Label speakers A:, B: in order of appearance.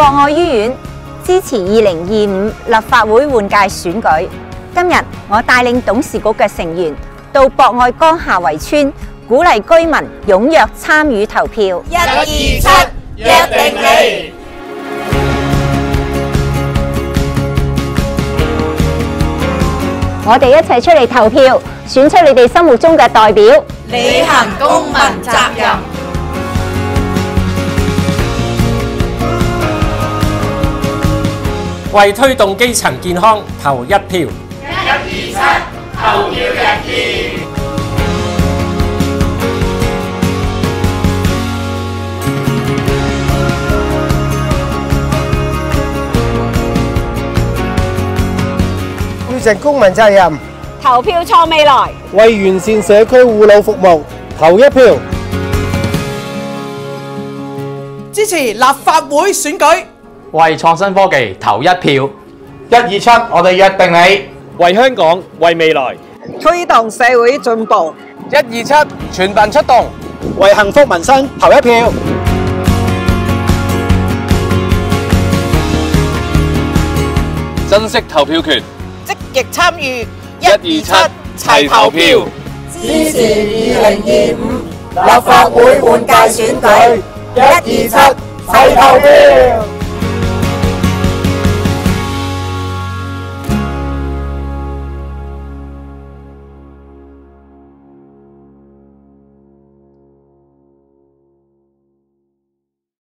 A: 博愛醫院支持2025立法會換屆選舉。今日我帶領董事局嘅成員到博愛江夏圍村，鼓勵居民踴躍參與投票。
B: 127約定你。
A: 我哋一齊出嚟投票，選出你哋心目中嘅代表，
B: 履行公民責任。
C: 為推動基層健康投一票。127
B: 投票日見。
D: 完成公民責任，
A: 投票創未來，
D: 為完善社區護老服務投一票，
E: 支持立法會選舉，
F: 為創新科技投一票。
D: 127我哋約定你，
G: 為香港為未來
H: 推動社會進步。
D: 127全民出動，為幸福民生投一票。
G: 珍惜投票權，
H: 積極參與
G: 127齊投票，
B: 支持2025立法會換屆選舉，127齊投票。